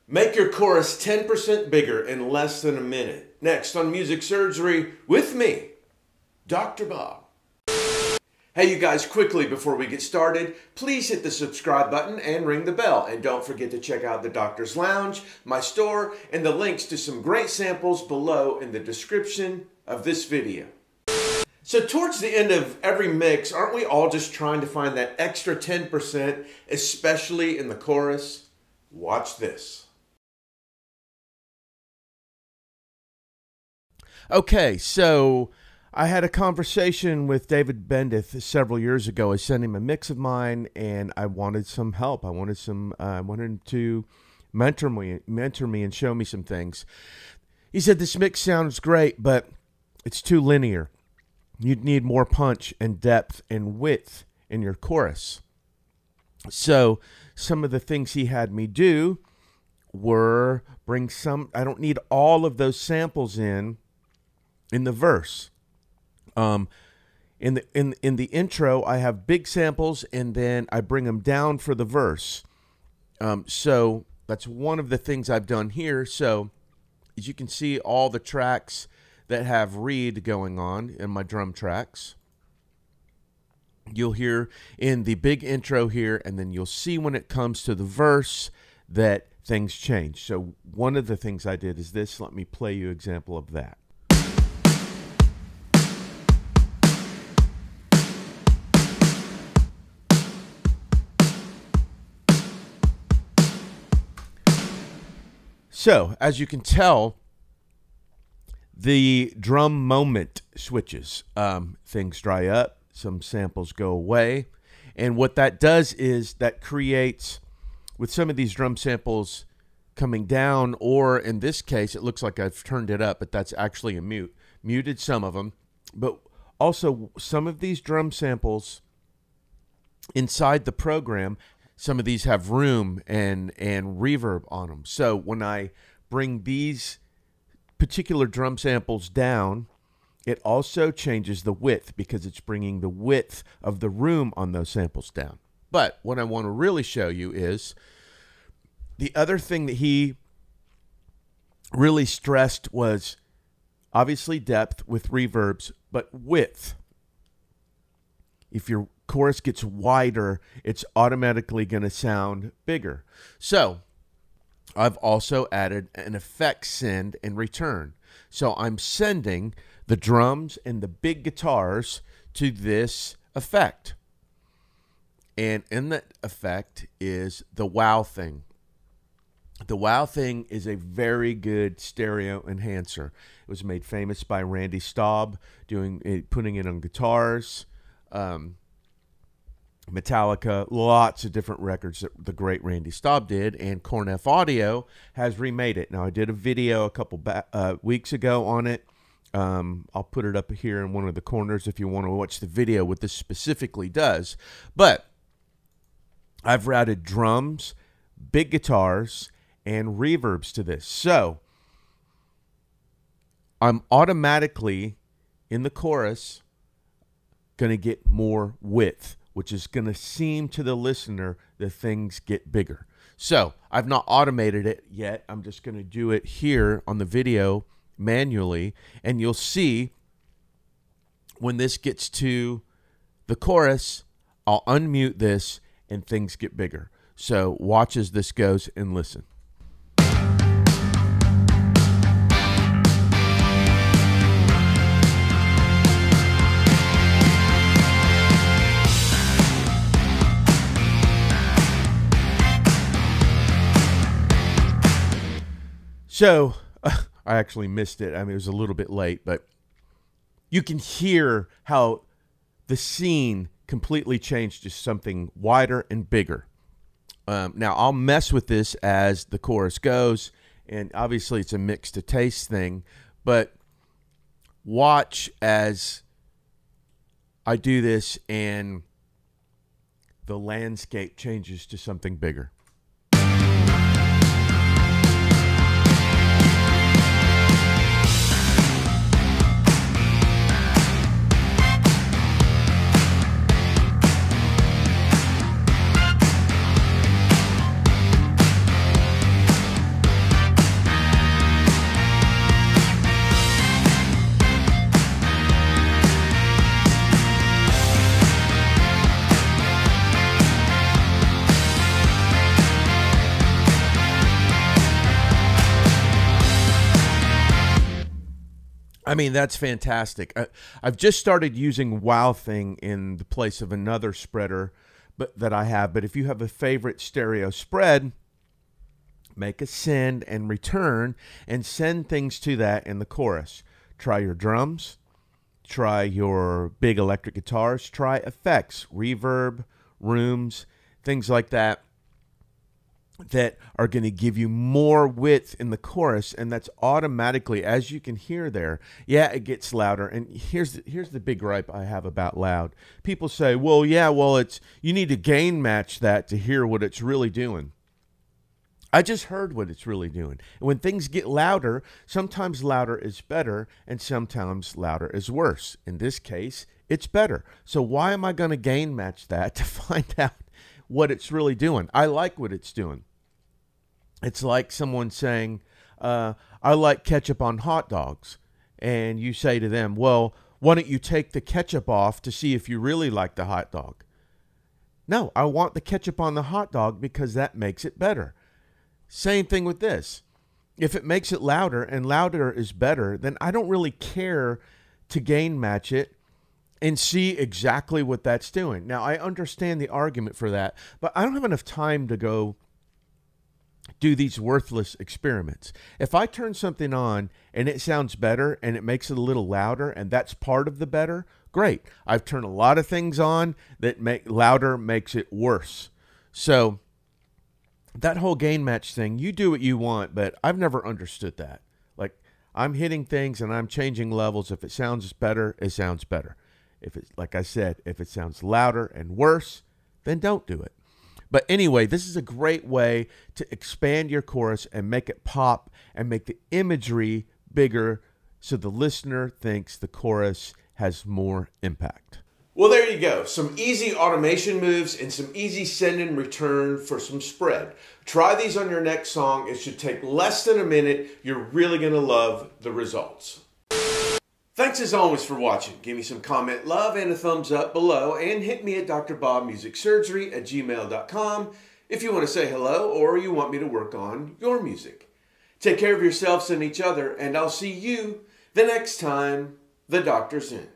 Make your chorus 10% bigger in less than a minute. Next on Music Surgery with me, Dr. Bob. Hey you guys, quickly before we get started, please hit the subscribe button and ring the bell. And don't forget to check out the Doctor's Lounge, my store, and the links to some great samples below in the description of this video. So towards the end of every mix, aren't we all just trying to find that extra 10%, especially in the chorus? Watch this. Okay, so I had a conversation with David Bendeth several years ago. I sent him a mix of mine, and I wanted some help. I wanted him to mentor me and show me some things. He said, this mix sounds great, but it's too linear. You'd need more punch and depth and width in your chorus. So some of the things he had me do were bring some, I don't need all of those samples in the verse. In the intro, I have big samples, and then I bring them down for the verse. So that's one of the things I've done here. So as you can see, all the tracks that have reed going on in my drum tracks, you'll hear in the big intro here, and then you'll see when it comes to the verse that things change. So one of the things I did is this. Let me play you an example of that. So, as you can tell, the drum moment switches. Things dry up, some samples go away, and what that does is that creates, with some of these drum samples coming down, or in this case, it looks like I've turned it up, but that's actually a mute. Muted some of them, but also some of these drum samples inside the program, some of these have room and reverb on them. So when I bring these particular drum samples down, it also changes the width because it's bringing the width of the room on those samples down. But what I want to really show you is the other thing that he really stressed was obviously depth with reverbs, but width. If your chorus gets wider, it's automatically going to sound bigger. So I've also added an effect send and return. So I'm sending the drums and the big guitars to this effect. And in that effect is the wow thing. The wow thing is a very good stereo enhancer. It was made famous by Randy Staub, putting it on guitars. Metallica, lots of different records that the great Randy Staub did, and Korn F Audio has remade it. Now, I did a video a couple weeks ago on it. I'll put it up here in one of the corners if you want to watch the video, what this specifically does. But I've routed drums, big guitars, and reverbs to this. So I'm automatically, in the chorus, going to get more width, which is going to seem to the listener that things get bigger. So I've not automated it yet. I'm just going to do it here on the video manually, and you'll see when this gets to the chorus, I'll unmute this and things get bigger. So watch as this goes and listen. So, I actually missed it. I mean, it was a little bit late, but you can hear how the scene completely changed to something wider and bigger. Now, I'll mess with this as the chorus goes, and obviously it's a mix to taste thing, but watch as I do this and the landscape changes to something bigger. I mean, that's fantastic. I've just started using Wow Thing in the place of another spreader that I have. But if you have a favorite stereo spread, make a send and return and send things to that in the chorus. Try your drums, try your big electric guitars, try effects, reverb, rooms, things like that are going to give you more width in the chorus, and that's automatically, as you can hear there, yeah, it gets louder. And here's the big gripe I have about loud. People say, well, yeah, well, you need to gain match that to hear what it's really doing. I just heard what it's really doing. And when things get louder, sometimes louder is better, and sometimes louder is worse. In this case, it's better. So why am I going to gain match that to find out what it's really doing? I like what it's doing. It's like someone saying, I like ketchup on hot dogs. And you say to them, well, why don't you take the ketchup off to see if you really like the hot dog? No, I want the ketchup on the hot dog because that makes it better. Same thing with this. If it makes it louder and louder is better, then I don't really care to gain match it and see exactly what that's doing. Now, I understand the argument for that, but I don't have enough time to go do these worthless experiments. If I turn something on and it sounds better and it makes it a little louder and that's part of the better, great. I've turned a lot of things on that make louder makes it worse. So that whole gain match thing, you do what you want, but I've never understood that. Like, I'm hitting things and I'm changing levels. If it sounds better, it sounds better. If it's, like I said, if it sounds louder and worse, then don't do it. But anyway, this is a great way to expand your chorus and make it pop and make the imagery bigger so the listener thinks the chorus has more impact. Well, there you go. Some easy automation moves and some easy send and return for some spread. Try these on your next song. It should take less than a minute. You're really going to love the results. Thanks as always for watching. Give me some comment love and a thumbs up below, and hit me at drbobmusicsurgery@gmail.com if you want to say hello or you want me to work on your music. Take care of yourselves and each other, and I'll see you the next time the doctor's in.